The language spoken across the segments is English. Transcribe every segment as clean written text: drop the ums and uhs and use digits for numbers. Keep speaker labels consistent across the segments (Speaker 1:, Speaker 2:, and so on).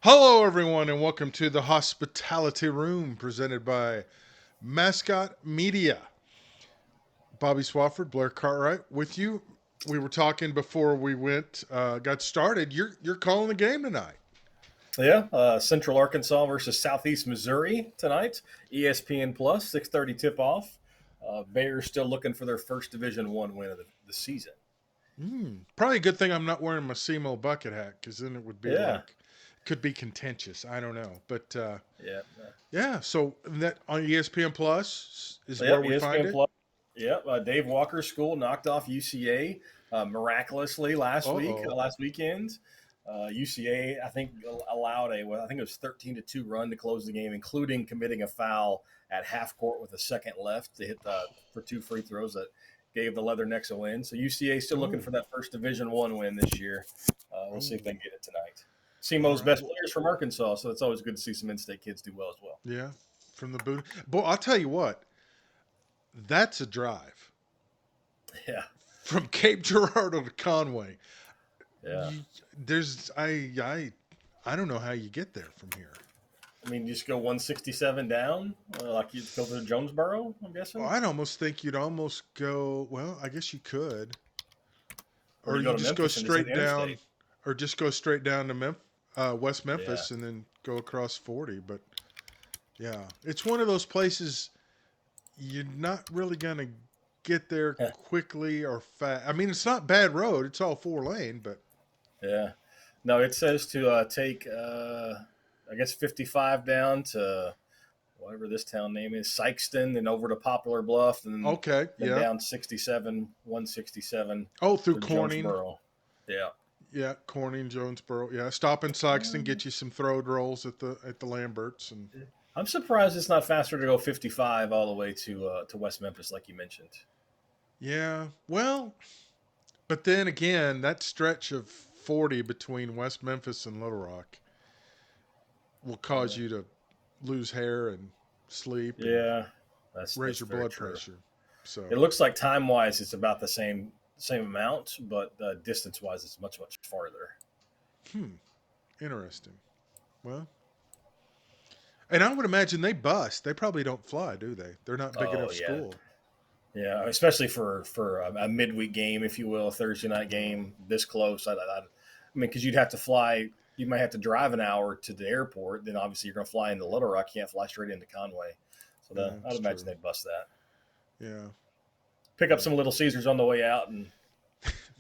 Speaker 1: Hello, everyone, and welcome to the Hospitality Room presented by Mascot Media. Bobby Swofford, Blair Cartwright, with you. We were talking before we got started. You're calling the game tonight.
Speaker 2: Yeah, Central Arkansas versus Southeast Missouri tonight. ESPN Plus, 6:30 tip off. Bears still looking for their first Division One win of the season.
Speaker 1: Probably a good thing I'm not wearing my SEMO bucket hat because then it would be
Speaker 2: Yeah,
Speaker 1: could be contentious. I don't know, but
Speaker 2: yeah,
Speaker 1: yeah. So that on ESPN Plus is where
Speaker 2: yep.
Speaker 1: we find
Speaker 2: ESPN
Speaker 1: it.
Speaker 2: Plus. Yep. Dave Walker's school knocked off UCA miraculously
Speaker 1: Uh oh.
Speaker 2: last weekend. UCA, I think, allowed I think it was 13-2 run to close the game, including committing a foul at half court with a second left to hit for two free throws that gave the Leathernecks a win. So UCA still looking
Speaker 1: Oh.
Speaker 2: for that first Division One win this year. We'll see if they
Speaker 1: Oh.
Speaker 2: can get it tonight.
Speaker 1: All
Speaker 2: SEMO's
Speaker 1: right.
Speaker 2: best players from Arkansas, so it's always good to see some in-state kids do well as well.
Speaker 1: Yeah. From the boot. Boy, I'll tell you what. That's a drive
Speaker 2: Yeah,
Speaker 1: from Cape Girardeau to Conway.
Speaker 2: yeah.
Speaker 1: There's I don't know how you get there from here.
Speaker 2: I mean, you just go 167 down, like you go to Jonesboro, I'm
Speaker 1: Well,
Speaker 2: guessing?
Speaker 1: I'd almost think you'd almost go. Well, I guess you could,
Speaker 2: Or
Speaker 1: or
Speaker 2: you go
Speaker 1: you
Speaker 2: to
Speaker 1: just go
Speaker 2: Memphis and just hit
Speaker 1: straight
Speaker 2: the
Speaker 1: down,
Speaker 2: interstate.
Speaker 1: or just go straight down to West
Speaker 2: Yeah.
Speaker 1: Memphis, and then go across 40. But yeah, it's one of those places you're not really gonna get there quickly or fast. I mean, it's not bad road; it's all 4 lane, but
Speaker 2: Yeah. No, it says to take, I guess, 55 down to whatever this town name is, Sykeston, and over to Poplar Bluff, and
Speaker 1: okay,
Speaker 2: then
Speaker 1: yeah.
Speaker 2: down 167
Speaker 1: Oh, through
Speaker 2: to
Speaker 1: Corning.
Speaker 2: Jonesboro. Yeah.
Speaker 1: Yeah, Corning, Jonesboro. Yeah, stop in Sykeston, get you some throwed rolls at the Lamberts, and
Speaker 2: I'm surprised it's not faster to go 55 all the way to West Memphis, like you mentioned.
Speaker 1: yeah. Well, but then again, that stretch of 40 between West Memphis and Little Rock will cause
Speaker 2: Yeah.
Speaker 1: you to lose hair and sleep and
Speaker 2: Yeah,
Speaker 1: raise
Speaker 2: that's
Speaker 1: your
Speaker 2: very
Speaker 1: blood
Speaker 2: true.
Speaker 1: pressure. So
Speaker 2: It looks like time wise it's about the same amount, but distance wise it's much farther.
Speaker 1: hmm, interesting. Well, and I would imagine they bus. They probably don't fly, do they? They're not big
Speaker 2: Oh
Speaker 1: enough
Speaker 2: yeah,
Speaker 1: school.
Speaker 2: yeah. Especially for a midweek game, if you will, a Thursday night game this close. I mean, because you'd have to fly. You might have to drive an hour to the airport. Then obviously you're going to fly into Little Rock. You can't fly straight into Conway. So
Speaker 1: Yeah,
Speaker 2: I'd
Speaker 1: that's
Speaker 2: imagine
Speaker 1: true.
Speaker 2: they'd bust that.
Speaker 1: Yeah,
Speaker 2: Pick up
Speaker 1: yeah,
Speaker 2: some Little Caesars on the way out and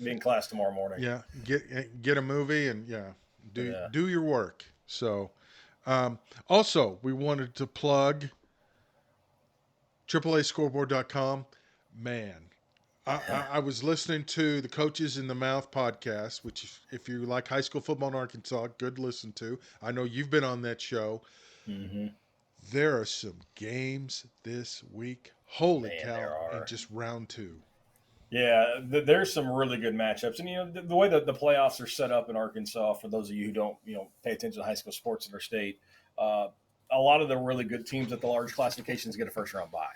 Speaker 2: be in class tomorrow morning.
Speaker 1: yeah. Get a movie and yeah,
Speaker 2: Yeah.
Speaker 1: do your work. So, also we wanted to plug AAAscoreboard.com. Man, I was listening to the Coaches in the Mouth podcast, which, if you like high school football in Arkansas, good listen to. I know you've been on that show.
Speaker 2: Mm-hmm.
Speaker 1: There are some games this week. Holy
Speaker 2: Man, there
Speaker 1: cow! In
Speaker 2: are.
Speaker 1: just round two.
Speaker 2: Yeah, there's some really good matchups, and the way that the playoffs are set up in Arkansas. For those of you who don't pay attention to high school sports in our state, uh, a lot of the really good teams at the large classifications get a first round bye.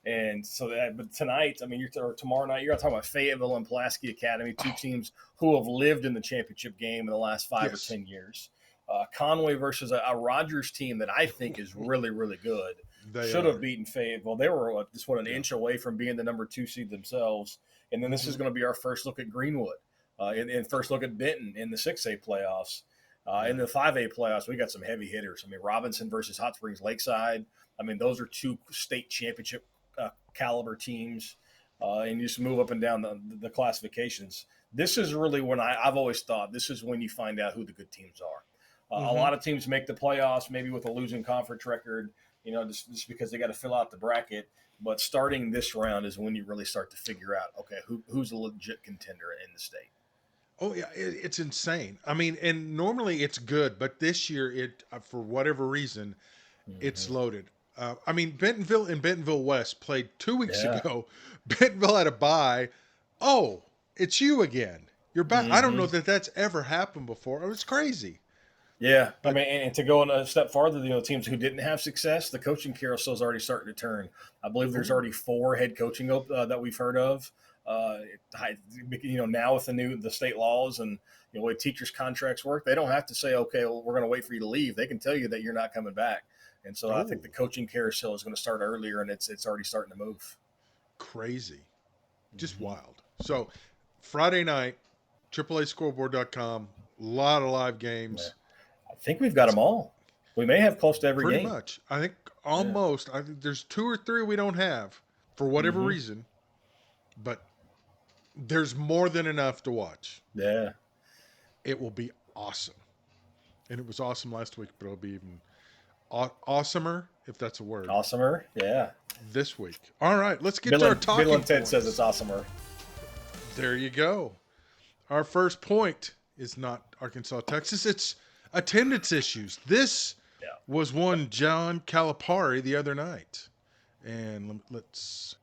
Speaker 2: And so but tonight, I mean, or tomorrow night, you're talking about Fayetteville and Pulaski Academy, two
Speaker 1: Oh,
Speaker 2: teams who have lived in the championship game in the last 5 or 10 years. Conway versus a Rogers team that I think is really good.
Speaker 1: they
Speaker 2: Should have
Speaker 1: are.
Speaker 2: beaten Fayetteville. They were just an
Speaker 1: Yeah.
Speaker 2: inch away from being the number 2 seed themselves. And then this is
Speaker 1: Hmm.
Speaker 2: going to be our first look at Greenwood, and first look at Benton in the 6A playoffs. In
Speaker 1: Yeah.
Speaker 2: the 5A playoffs, we got some heavy hitters. I mean, Robinson versus Hot Springs Lakeside. I mean, those are two state championship caliber teams, and you just move up and down the classifications. This is really when I've always thought this is when you find out who the good teams are. A
Speaker 1: Hmm.
Speaker 2: lot of teams make the playoffs maybe with a losing conference record, just because they got to fill out the bracket. But starting this round is when you really start to figure out, okay, who's a legit contender in the state.
Speaker 1: Oh yeah, it's insane. I mean, and normally it's good, but this year it, for whatever reason, it's
Speaker 2: Mm-hmm.
Speaker 1: loaded. I mean, Bentonville and Bentonville West played 2 weeks
Speaker 2: Yeah.
Speaker 1: ago. Bentonville had a bye. Oh, it's you again. You're back. I don't know
Speaker 2: Mm-hmm.
Speaker 1: that that's ever happened before. It was crazy.
Speaker 2: Yeah, I
Speaker 1: But
Speaker 2: mean, and to go a step farther, teams who didn't have success, the coaching carousel is already starting to turn. I believe there's
Speaker 1: oh,
Speaker 2: already 4 head coaching that we've heard of. Now with the state laws and the way teachers' contracts work, they don't have to say, okay, well, we're going to wait for you to leave. They can tell you that you're not coming back. And so I think the coaching carousel is going to start earlier, and it's already starting to move.
Speaker 1: Crazy. Just wild. So Friday night, AAAscoreboard.com, a lot of live games.
Speaker 2: Yeah. I think we've got them all. We may have close to every
Speaker 1: pretty
Speaker 2: game.
Speaker 1: Much. I think almost. I think there's 2 or 3 we don't have for whatever reason, but there's more than enough to watch.
Speaker 2: Yeah.
Speaker 1: It will be awesome. And it was awesome last week, but it'll be even awesomer, if that's a word.
Speaker 2: Awesomer, yeah.
Speaker 1: This week. All right, let's get to our talking
Speaker 2: Bill and Ted
Speaker 1: points.
Speaker 2: says it's awesomer.
Speaker 1: There you go. Our first point is not Arkansas, Texas. It's attendance issues. This was one John Calipari the other night. And let's...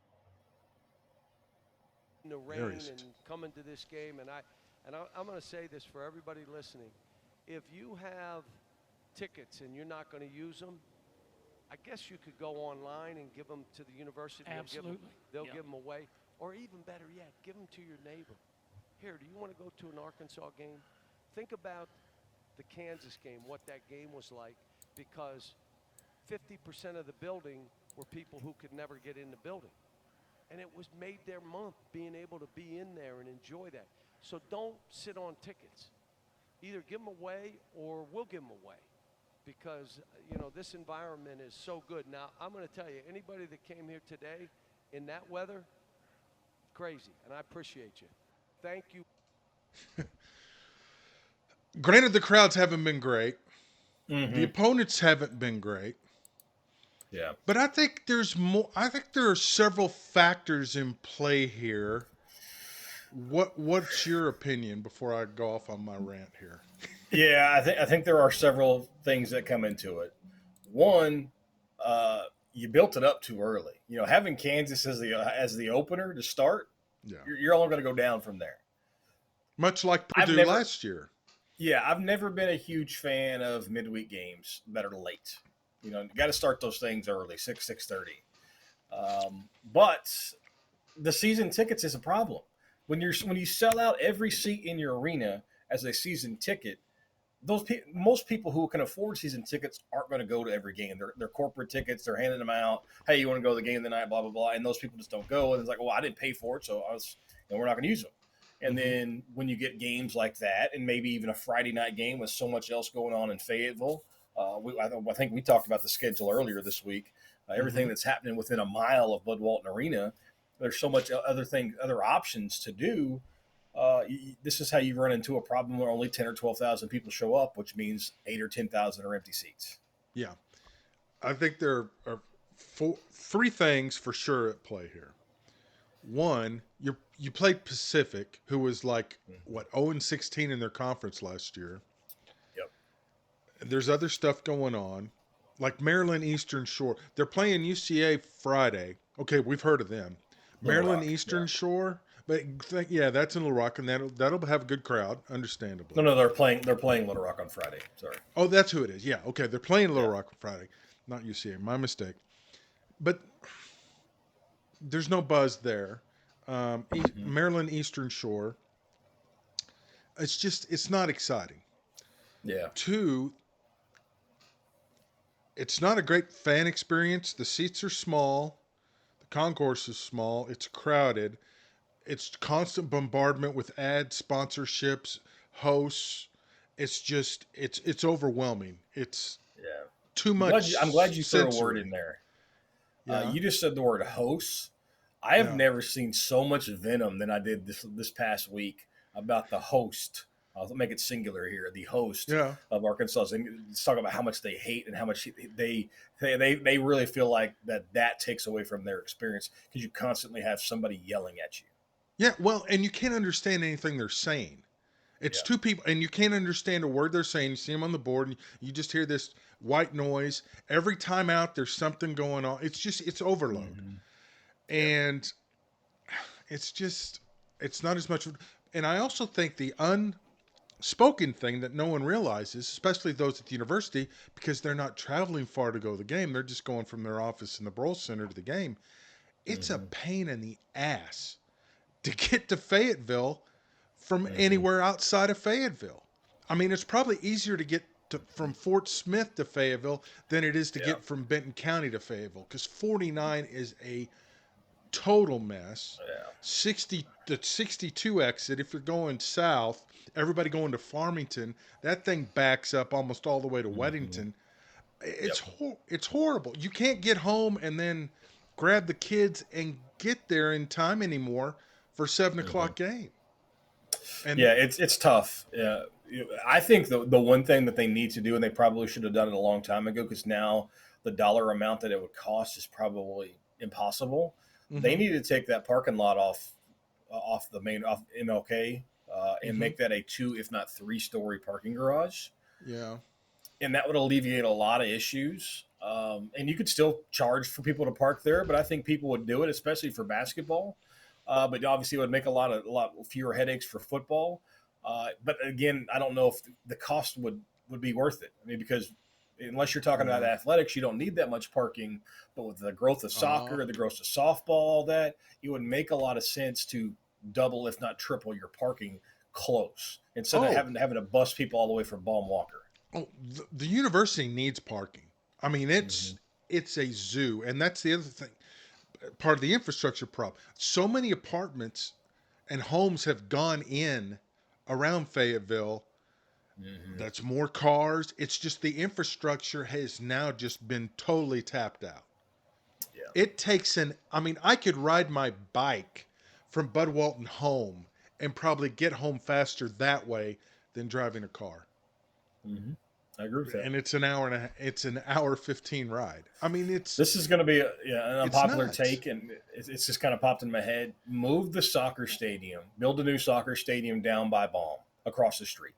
Speaker 3: In the rain and coming to this game, and I'm going to say this for everybody listening. If you have tickets and you're not going to use them, I guess you could go online and give them to the university.
Speaker 4: Absolutely.
Speaker 3: They'll give them away. Or even better yet, give them to your neighbor. Here, do you want to go to an Arkansas game? Think about the Kansas game, what that game was like, because 50% of the building were people who could never get in the building. And it was made their month being able to be in there and enjoy that. So don't sit on tickets. Either give them away or we'll give them away, because this environment is so good. Now, I'm going to tell you, anybody that came here today in that weather, crazy, and I appreciate you. Thank you.
Speaker 1: Granted, the crowds haven't been great. The opponents haven't been great.
Speaker 2: Yeah.
Speaker 1: But I think there's more. I think there are several factors in play here. What's your opinion before I go off on my rant here?
Speaker 2: Yeah, I think there are several things that come into it. One, you built it up too early. Having Kansas as the opener to start, you're only going to go down from there.
Speaker 1: Much like Purdue last year.
Speaker 2: Yeah, I've never been a huge fan of midweek games that are late. You got to start those things early, 6:30. But the season tickets is a problem. When you sell out every seat in your arena as a season ticket, most people who can afford season tickets aren't going to go to every game. They're corporate tickets. They're handing them out. Hey, you want to go to the game tonight? Blah blah blah. And those people just don't go. And it's like, well, I didn't pay for it, so we're not going to use them. And then when you get games like that, and maybe even a Friday night game with so much else going on in Fayetteville, I think we talked about the schedule earlier this week. Everything that's happening within a mile of Bud Walton Arena, there's so much other options to do. This is how you run into a problem where only 10 or 12,000 people show up, which means 8 or 10,000 are empty seats.
Speaker 1: Yeah, I think there are 3 things for sure at play here. One, you played Pacific, who was like 0-16 in their conference last year.
Speaker 2: Yep.
Speaker 1: There's other stuff going on, like Maryland Eastern Shore. They're playing UCA Friday. Okay, we've heard of them. Maryland Eastern Shore, but that's in Little Rock, and that'll have a good crowd, understandably.
Speaker 2: No, they're playing Little Rock on Friday. Sorry.
Speaker 1: Oh, that's who it is. Yeah, okay, they're playing Little Rock on Friday, not UCA. My mistake. But there's no buzz there. Maryland Eastern Shore. It's not exciting.
Speaker 2: Yeah.
Speaker 1: 2, it's not a great fan experience. The seats are small. The concourse is small. It's crowded. It's constant bombardment with ads, sponsorships, hosts. It's just, it's overwhelming. It's too much.
Speaker 2: I'm glad you threw
Speaker 1: sensory.
Speaker 2: a word in there.
Speaker 1: Yeah.
Speaker 2: You just said the word hosts. I have never seen so much venom than I did this past week about the host. I'll make it singular here. The host of Arkansas. And let's talk about how much they hate and how much they really feel like that takes away from their experience, because you constantly have somebody yelling at you.
Speaker 1: Yeah, well, and you can't understand anything they're saying. It's 2 people, and you can't understand a word they're saying. You see them on the board, and you just hear this white noise. Every time out, there's something going on. It's overload. And it's not as much. And I also think the unspoken thing that no one realizes, especially those at the university, because they're not traveling far to go to the game, they're just going from their office in the Brohl Center to the game. It's a pain in the ass to get to Fayetteville from anywhere outside of Fayetteville. I mean, it's probably easier to get from Fort Smith to Fayetteville than it is to
Speaker 2: Yeah.
Speaker 1: get from Benton County to Fayetteville, because 49 is a total mess.
Speaker 2: Yeah.
Speaker 1: 62 exit, if you're going south, everybody going to Farmington, that thing backs up almost all the way to Weddington. It's horrible. You can't get home and then grab the kids and get there in time anymore for 7 o'clock game. And
Speaker 2: yeah, it's tough. Yeah, I think the one thing that they need to do, and they probably should have done it a long time ago, because now the dollar amount that it would cost is probably impossible. They need to take that parking lot off MLK and make that a 2, if not 3-story parking garage.
Speaker 1: Yeah.
Speaker 2: And that would alleviate a lot of issues. And you could still charge for people to park there, but I think people would do it, especially for basketball. But obviously it would make a lot fewer headaches for football. But again, I don't know if the cost would be worth it. I mean, because unless you're talking about athletics, you don't need that much parking. But with the growth of soccer, the growth of softball, all that, it would make a lot of sense to double, if not triple, your parking close instead of having to bus people all the way from Baum Walker.
Speaker 1: Oh, the university needs parking. I mean, it's a zoo, and that's the other thing. Part of the infrastructure problem. So many apartments and homes have gone in around Fayetteville. That's more cars. It's just the infrastructure has now just been totally tapped out.
Speaker 2: Yeah.
Speaker 1: It takes I could ride my bike from Bud Walton home and probably get home faster that way than driving a car.
Speaker 2: I agree with that.
Speaker 1: And it's an hour 15 ride. I mean,
Speaker 2: this is going to be an unpopular
Speaker 1: nuts.
Speaker 2: take, and it's just kind of popped in my head. Move the soccer stadium, build a new soccer stadium down by Baum, across the street,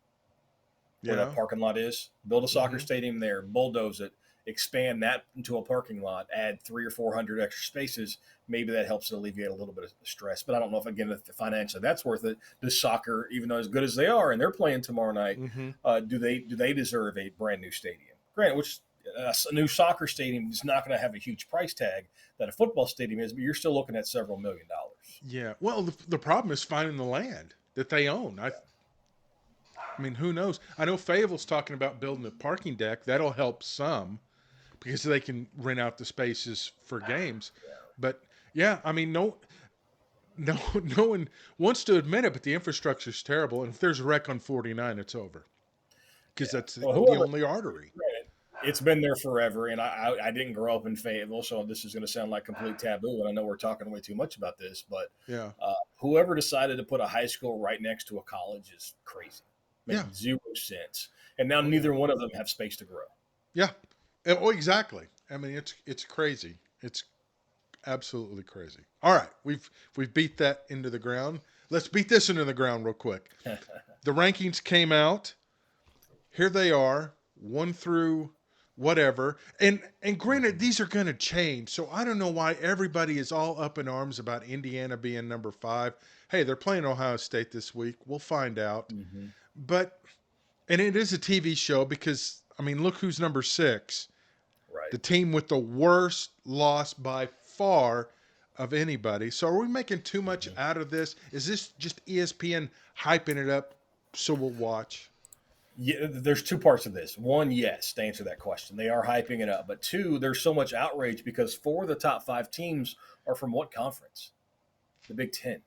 Speaker 2: where that parking lot is. Build a soccer stadium there, bulldoze it, expand that into a parking lot, add 300 or 400 extra spaces. Maybe that helps alleviate a little bit of stress. But I don't know if financially that's worth it. Does soccer, even though as good as they are, and they're playing tomorrow night, do they deserve a brand new stadium? Granted, which a new soccer stadium is not going to have a huge price tag that a football stadium is, but you're still looking at several $1 million.
Speaker 1: Yeah. Well, the problem is finding the land that they own. I mean, who knows? I know Fayetteville's talking about building a parking deck. That'll help some because they can rent out the spaces for games. But yeah, I mean, no one wants to admit it, but the infrastructure's terrible. And if there's a wreck on 49, it's over because that's the only artery.
Speaker 2: It's been there forever, and I didn't grow up in Fayetteville, so this is going to sound like complete taboo, and I know we're talking way too much about this, but whoever decided to put a high school right next to a college is crazy. Makes zero sense. And now neither one of them have space to grow.
Speaker 1: Yeah. Oh, exactly. I mean, it's crazy. It's absolutely crazy. All right, we've beat that into the ground. Let's beat this into the ground real quick. The rankings came out. Here they are, 1 through whatever. And granted, these are going to change. So I don't know why everybody is all up in arms about Indiana being number 5. Hey, they're playing Ohio State this week. We'll find out. But and it is a TV show because I mean, look who's number 6.
Speaker 2: Right.
Speaker 1: The team with the worst loss by far of anybody. So are we making too much out of this? Is this just ESPN hyping it up so we'll watch?
Speaker 2: Yeah, there's 2 parts of this. 1, yes, to answer that question. They are hyping it up. But 2, there's so much outrage because 4 of the top 5 teams are from what conference? The Big Ten.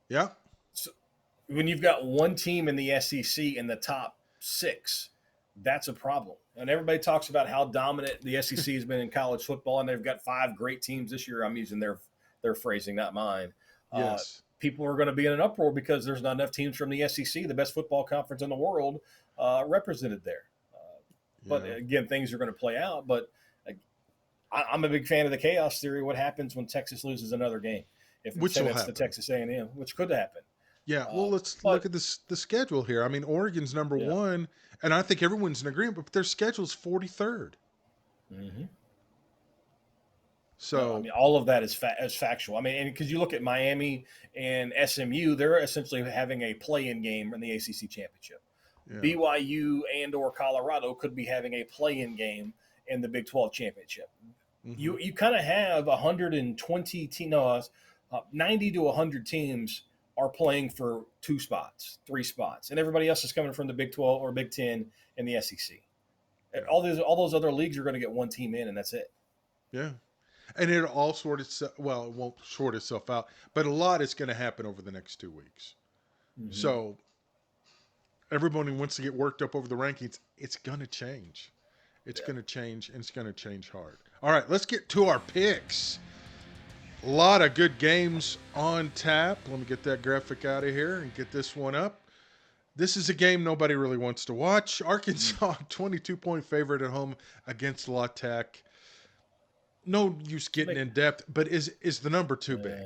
Speaker 1: Yeah.
Speaker 2: So when you've got one team in the SEC in the top 6, that's a problem. And everybody talks about how dominant the SEC has been in college football, and they've got 5 great teams this year. I'm using their phrasing, not mine.
Speaker 1: Yes.
Speaker 2: People are going to be in an uproar because there's not enough teams from the SEC, the best football conference in the world, represented there. But again, things are going to play out. But I'm a big fan of the chaos theory. What happens when Texas loses another game? If it's the Texas A&M, which could happen.
Speaker 1: Yeah, well, let's look at the schedule here. I mean, Oregon's number 1, and I think everyone's in agreement, but their schedule's 43rd. So
Speaker 2: I mean, all of that is factual. I mean, because you look at Miami and SMU, they're essentially having a play-in game in the ACC championship. BYU and or Colorado could be having a play-in game in the Big 12 championship. You kind of have 120 teams. No, 90 to 100 teams are playing for 2 spots, 3 spots, and everybody else is coming from the Big 12 or Big 10 and the SEC.
Speaker 1: Yeah.
Speaker 2: All those other leagues are going to get one team in, and that's it.
Speaker 1: Yeah. And it'll all sort itself. Well, it won't sort itself out, but a lot is going to happen over the next 2 weeks.
Speaker 2: Mm-hmm.
Speaker 1: So everybody wants to get worked up over the rankings. It's going to change. It's going to change, and it's going to change hard. All right, let's get to our picks. A lot of good games on tap. Let me get that graphic out of here and get this one up. This is a game nobody really wants to watch. Arkansas, 22-point favorite at home against La Tech. No use getting in depth, but is the number too big?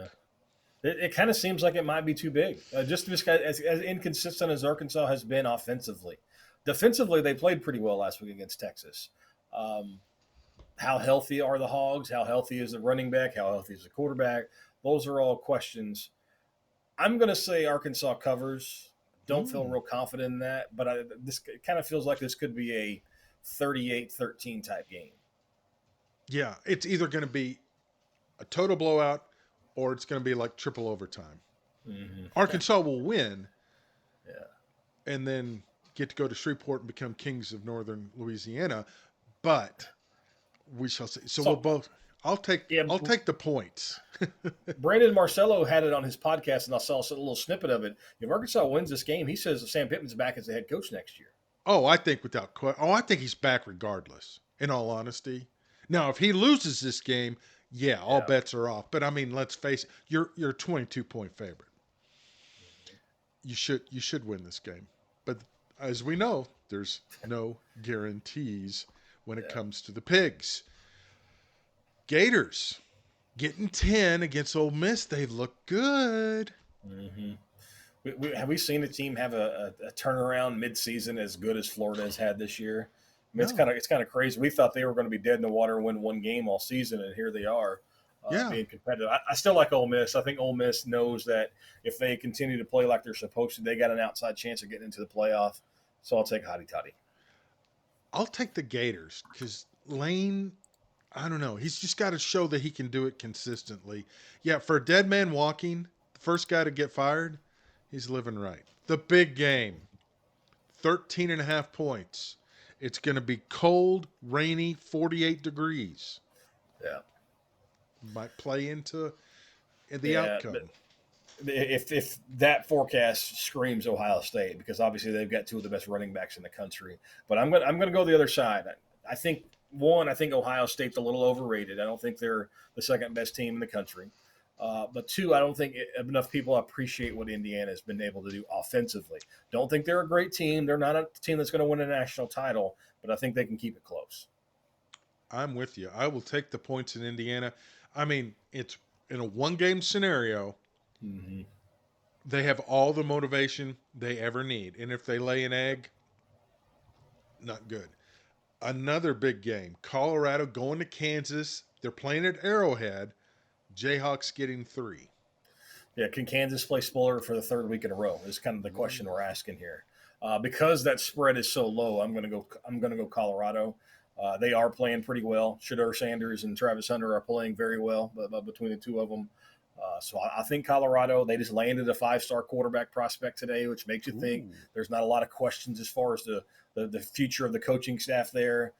Speaker 2: It kind of seems like it might be too big. Just as inconsistent as Arkansas has been offensively. Defensively, they played pretty well last week against Texas. How healthy are the Hogs? How healthy is the running back? How healthy is the quarterback? Those are all questions. I'm going to say Arkansas covers. Don't feel real confident in that, but this kind of feels like this could be a 38-13 type game.
Speaker 1: Yeah, it's either going to be a total blowout or it's going to be like triple overtime.
Speaker 2: Mm-hmm.
Speaker 1: Arkansas will win.
Speaker 2: Yeah.
Speaker 1: And then get to go to Shreveport and become kings of northern Louisiana, but we shall see. So we'll both. I'll take the points.
Speaker 2: Brandon Marcello had it on his podcast, and I saw a little snippet of it. If Arkansas wins this game, he says Sam Pittman's back as the head coach next year.
Speaker 1: Oh, I think without question. Oh, I think he's back regardless. In all honesty, now if he loses this game, all bets are off. But I mean, let's face it. You're a 22-point favorite. You should win this game, but as we know, there's no guarantees when it comes to the Pigs. Gators getting 10 against Ole Miss. They look good.
Speaker 2: Mm-hmm. Have we seen a team have a turnaround midseason as good as Florida has had this year? I mean, it's kind of crazy. We thought they were going to be dead in the water and win one game all season, and here they are being competitive. I still like Ole Miss. I think Ole Miss knows that if they continue to play like they're supposed to, they got an outside chance of getting into the playoff. So I'll take Hotty Toddy.
Speaker 1: I'll take the Gators because Lane, I don't know. He's just got to show that he can do it consistently. Yeah, for a dead man walking, the first guy to get fired, he's living right. The big game, 13.5 points. It's going to be cold, rainy, 48 degrees.
Speaker 2: Yeah.
Speaker 1: Might play into the outcome.
Speaker 2: If that forecast screams Ohio State, because obviously they've got two of the best running backs in the country. But I'm going to go the other side. I think Ohio State's a little overrated. I don't think they're the second best team in the country. But two, I don't think enough people appreciate what Indiana has been able to do offensively. Don't think they're a great team. They're not a team that's going to win a national title, but I think they can keep it close.
Speaker 1: I'm with you. I will take the points in Indiana. I mean, it's in a one-game scenario.
Speaker 2: Mm-hmm.
Speaker 1: They have all the motivation they ever need. And if they lay an egg, not good. Another big game. Colorado going to Kansas. They're playing at Arrowhead. Jayhawks getting 3.
Speaker 2: Yeah, can Kansas play spoiler for the third week in a row? Is kind of the question we're asking here. Because that spread is so low, I'm going to go Colorado. They are playing pretty well. Shedeur Sanders and Travis Hunter are playing very well, but between the two of them. So I think Colorado, they just landed a 5-star quarterback prospect today, which makes you think there's not a lot of questions as far as the future of the coaching staff there.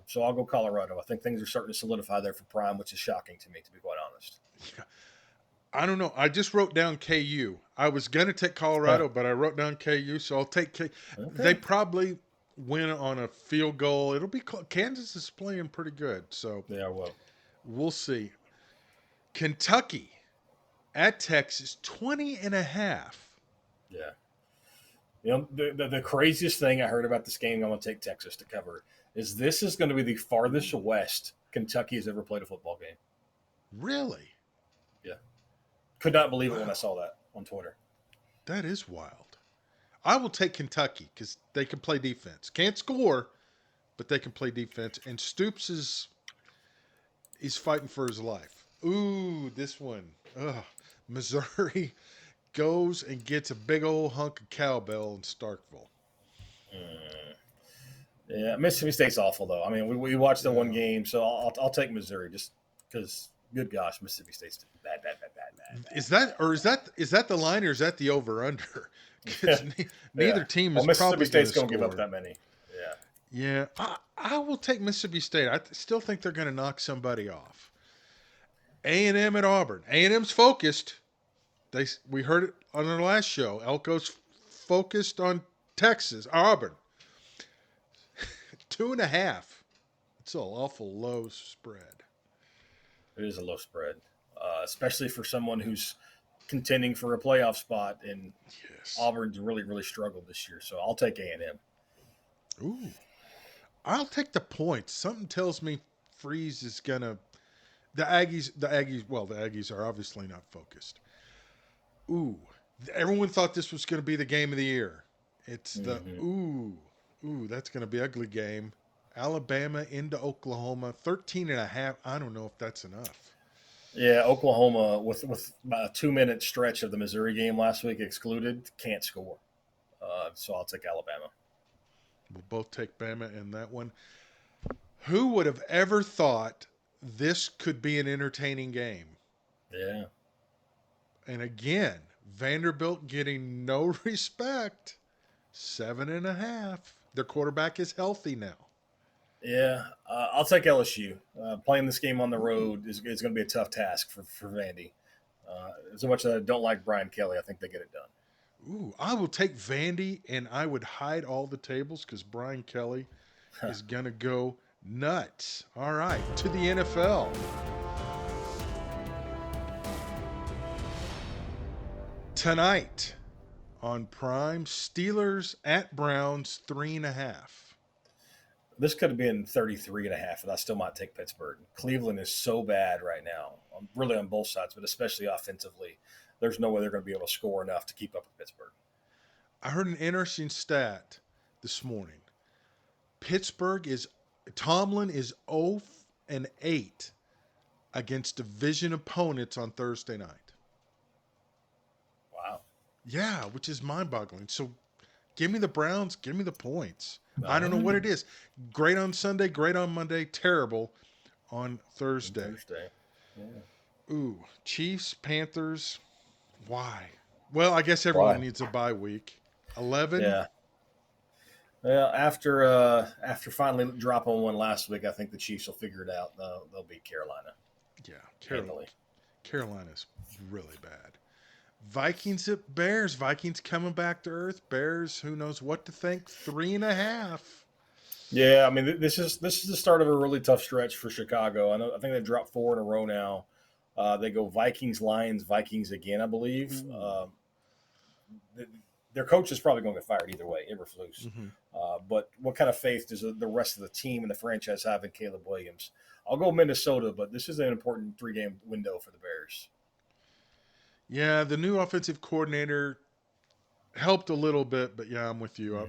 Speaker 2: So I'll go Colorado. I think things are starting to solidify there for Prime, which is shocking to me, to be quite honest.
Speaker 1: Yeah. I don't know. I just wrote down KU. I was going to take Colorado, but I wrote down KU, so I'll take KU. Okay. They probably win on a field goal. It'll be Kansas is playing pretty good, so
Speaker 2: yeah, well,
Speaker 1: we'll see. Kentucky at Texas, 20.5.
Speaker 2: Yeah. You know, the craziest thing I heard about this game, I'm going to take Texas to cover, is this is going to be the farthest west Kentucky has ever played a football game.
Speaker 1: Really?
Speaker 2: Yeah. Could not believe it when I saw that on Twitter.
Speaker 1: That is wild. I will take Kentucky because they can play defense. Can't score, but they can play defense. And Stoops he's fighting for his life. Ooh, this one. Missouri goes and gets a big old hunk of cowbell in Starkville.
Speaker 2: Yeah, Mississippi State's awful, though. I mean, we watched the one game, so I'll take Missouri just because, good gosh, Mississippi State's bad.
Speaker 1: Is that the line or is that the over under? Because neither
Speaker 2: Yeah.
Speaker 1: team
Speaker 2: Well,
Speaker 1: is
Speaker 2: Mississippi
Speaker 1: probably going to
Speaker 2: State's going to give up
Speaker 1: score.
Speaker 2: that many. Yeah.
Speaker 1: Yeah, I will take Mississippi State. Still think they're going to knock somebody off. A&M at Auburn. A&M's focused. We heard it on our last show. Elko's focused on Texas. Auburn. 2.5. It's an awful low spread.
Speaker 2: It is a low spread, especially for someone who's contending for a playoff spot. And
Speaker 1: Yes.
Speaker 2: Auburn's really, really struggled this year. So I'll take A&M.
Speaker 1: Ooh. I'll take the points. Something tells me Freeze is going to. The Aggies are obviously not focused. Ooh. Everyone thought this was going to be the game of the year. It's the that's going to be an ugly game. Alabama into Oklahoma, 13.5. I don't know if that's enough.
Speaker 2: Yeah, Oklahoma with about a 2-minute stretch of the Missouri game last week excluded can't score. So I'll take Alabama.
Speaker 1: We'll both take Bama in that one. Who would have ever thought this could be an entertaining game?
Speaker 2: Yeah.
Speaker 1: And again, Vanderbilt getting no respect. 7.5. Their quarterback is healthy now.
Speaker 2: Yeah, I'll take LSU. Playing this game on the road is going to be a tough task for Vandy. As much as I don't like Brian Kelly, I think they get it done.
Speaker 1: Ooh, I will take Vandy, and I would hide all the tables because Brian Kelly is going to go nuts. All right, to the NFL. Tonight on Prime, Steelers at Browns, 3.5.
Speaker 2: This could have been 33.5, and I still might take Pittsburgh. Cleveland is so bad right now, really on both sides, but especially offensively. There's no way they're going to be able to score enough to keep up with Pittsburgh.
Speaker 1: I heard an interesting stat this morning. Tomlin is 0-8 against division opponents on Thursday night.
Speaker 2: Wow.
Speaker 1: Yeah, which is mind-boggling. So give me the Browns, give me the points. I don't know what it is. Great on Sunday, great on Monday, terrible on Thursday. Yeah. Ooh, Chiefs, Panthers. Why? Well, I guess everyone needs a bye week. 11.
Speaker 2: Yeah. Well, after finally dropping one last week, I think the Chiefs will figure it out. They'll beat Carolina.
Speaker 1: Yeah, Carolina's really bad. Vikings at Bears. Vikings coming back to earth. Bears, who knows what to think? 3.5.
Speaker 2: Yeah, I mean this is the start of a really tough stretch for Chicago. I think they've dropped 4 in a row now. They go Vikings, Lions, Vikings again, I believe. Their coach is probably going to get fired either way, Eberflus. But what kind of faith does the rest of the team and the franchise have in Caleb Williams? I'll go Minnesota, but this is an important 3-game window for the Bears.
Speaker 1: Yeah, the new offensive coordinator helped a little bit, but yeah, I'm with you.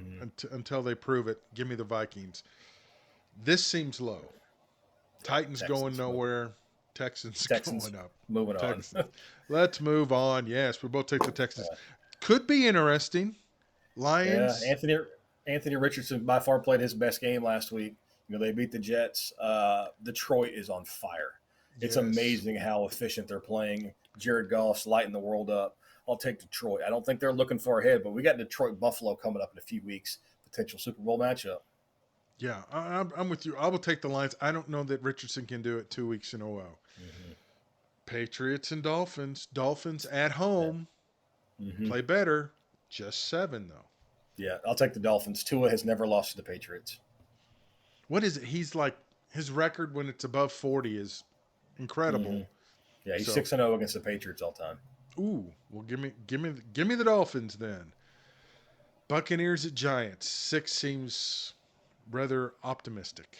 Speaker 1: Until they prove it, give me the Vikings. This seems low. Titans going nowhere. Texans going up.
Speaker 2: Moving on.
Speaker 1: Let's move on. Yes, we both take the Texans. Could be interesting. Lions.
Speaker 2: Yeah, Anthony Richardson by far played his best game last week. They beat the Jets. Detroit is on fire. It's amazing how efficient they're playing. Jared Goff's lighting the world up. I'll take Detroit. I don't think they're looking far ahead, but we got Detroit-Buffalo coming up in a few weeks. Potential Super Bowl matchup.
Speaker 1: Yeah, I'm with you. I will take the Lions. I don't know that Richardson can do it 2 weeks in a row. Patriots and Dolphins. Dolphins at home. Play better. Just 7, though.
Speaker 2: Yeah, I'll take the Dolphins. Tua has never lost to the Patriots.
Speaker 1: What is it? He's like, his record when it's above 40 is incredible.
Speaker 2: Yeah, he's 6-0 against the Patriots all time.
Speaker 1: Ooh, well, give me the Dolphins then. Buccaneers at Giants. 6 seems rather optimistic.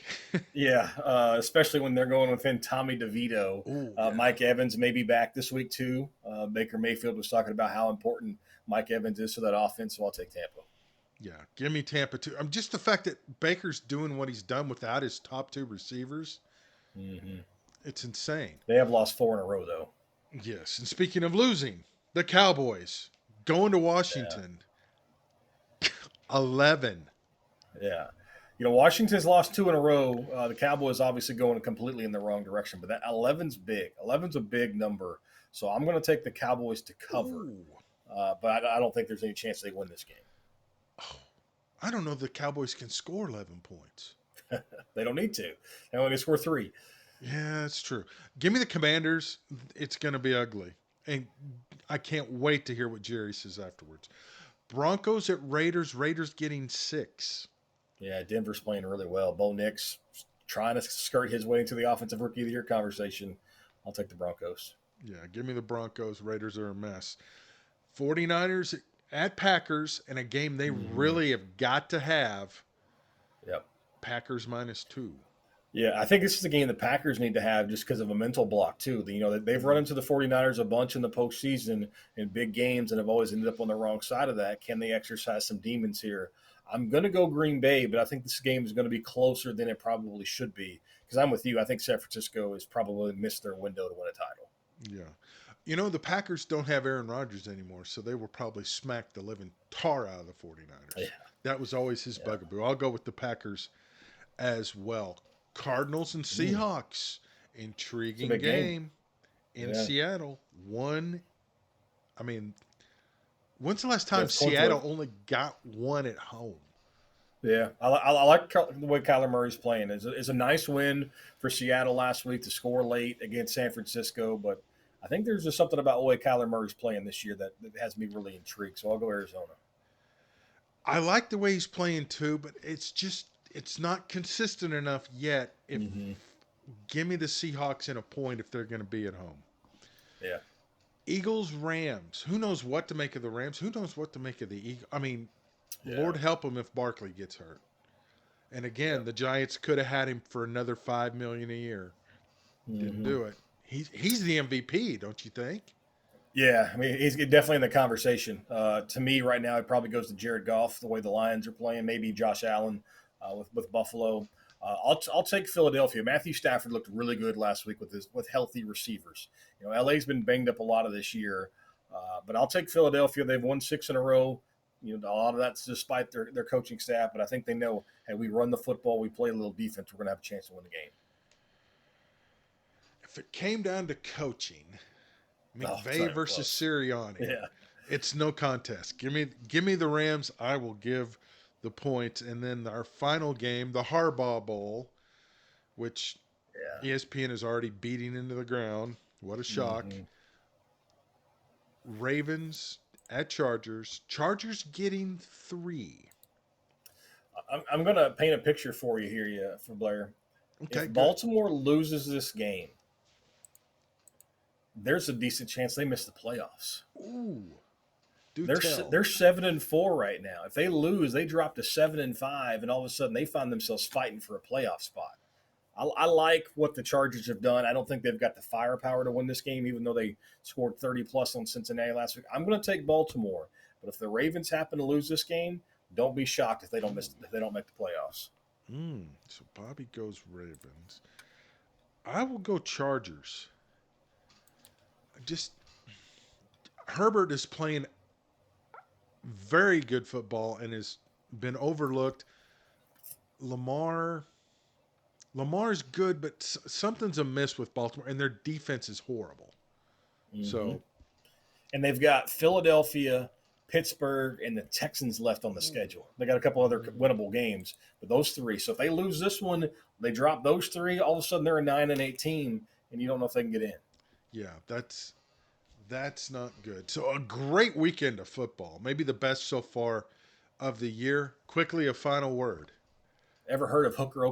Speaker 2: Yeah, especially when they're going within Tommy DeVito.
Speaker 1: Ooh,
Speaker 2: Mike Evans may be back this week too. Baker Mayfield was talking about how important Mike Evans is to that offense, so I'll take Tampa.
Speaker 1: Yeah, give me Tampa too. Just the fact that Baker's doing what he's done without his top 2 receivers, it's insane.
Speaker 2: They have lost 4 in a row though.
Speaker 1: Yes, and speaking of losing, the Cowboys going to Washington. 11.
Speaker 2: Yeah. Washington's lost 2 in a row. The Cowboys obviously going completely in the wrong direction, but that 11's big. 11's a big number So I'm going to take the Cowboys to cover, but I don't think there's any chance they win this game.
Speaker 1: Oh, I don't know if the Cowboys can score 11 points.
Speaker 2: They don't need to. They only score 3.
Speaker 1: Yeah, that's true. Give me the Commanders. It's going to be ugly. And I can't wait to hear what Jerry says afterwards. Broncos at Raiders. Raiders getting 6.
Speaker 2: Yeah, Denver's playing really well. Bo Nix trying to skirt his way into the Offensive Rookie of the Year conversation. I'll take the Broncos.
Speaker 1: Yeah, give me the Broncos. Raiders are a mess. 49ers at Packers in a game they really have got to have.
Speaker 2: Yep.
Speaker 1: Packers -2.
Speaker 2: Yeah, I think this is a game the Packers need to have just because of a mental block, too. They've run into the 49ers a bunch in the postseason in big games and have always ended up on the wrong side of that. Can they exercise some demons here? I'm going to go Green Bay, but I think this game is going to be closer than it probably should be because I'm with you. I think San Francisco has probably missed their window to win a title.
Speaker 1: Yeah. You know, the Packers don't have Aaron Rodgers anymore, so they will probably smack the living tar out of the 49ers.
Speaker 2: Yeah.
Speaker 1: That was always his bugaboo. I'll go with the Packers as well. Cardinals and Seahawks. Intriguing game in Seattle. When's the last time Seattle only got one at home?
Speaker 2: Yeah, I like the way Kyler Murray's playing. It's a nice win for Seattle last week to score late against San Francisco, but I think there's just something about the way Kyler Murray's playing this year that has me really intrigued. So I'll go Arizona.
Speaker 1: I like the way he's playing too, but it's not consistent enough yet. Give me the Seahawks in a point if they're going to be at home.
Speaker 2: Yeah.
Speaker 1: Eagles, Rams. Who knows what to make of the Rams? Who knows what to make of the Eagles? I mean, Lord help him if Barkley gets hurt. And again, the Giants could have had him for another $5 million a year. Didn't do it. He's the MVP, don't you think?
Speaker 2: Yeah, I mean, he's definitely in the conversation. To me, right now, it probably goes to Jared Goff, the way the Lions are playing. Maybe Josh Allen with Buffalo. I'll take Philadelphia. Matthew Stafford looked really good last week with healthy receivers. LA's been banged up a lot of this year, but I'll take Philadelphia. They've won 6 in a row. A lot of that's despite their coaching staff, but I think they know, hey, we run the football, we play a little defense, we're going to have a chance to win the game.
Speaker 1: If it came down to coaching, McVay versus Sirianni, it's no contest. Give me the Rams. I will give the points. And then our final game, the Harbaugh Bowl, which ESPN is already beating into the ground. What a shock. Ravens at Chargers. Chargers getting 3.
Speaker 2: I'm going to paint a picture for you here, for Blair.
Speaker 1: Okay,
Speaker 2: if Baltimore loses this game, there's a decent chance they miss the playoffs.
Speaker 1: Ooh.
Speaker 2: They're 7-4 right now. If they lose, they drop to 7-5, and all of a sudden they find themselves fighting for a playoff spot. I like what the Chargers have done. I don't think they've got the firepower to win this game, even though they scored 30-plus on Cincinnati last week. I'm going to take Baltimore, but if the Ravens happen to lose this game, don't be shocked if they don't make the playoffs.
Speaker 1: So Bobby goes Ravens. I will go Chargers. Herbert is playing very good football and has been overlooked. Lamar's good, but something's amiss with Baltimore, and their defense is horrible. So,
Speaker 2: and they've got Philadelphia, Pittsburgh, and the Texans left on the schedule. They got a couple other winnable games, but those 3. So if they lose this one, they drop those 3. All of a sudden, they're a 9-8 team, and you don't know if they can get in.
Speaker 1: Yeah, that's not good. So a great weekend of football, maybe the best so far of the year. Quickly, a final word.
Speaker 2: Ever heard of Hooker,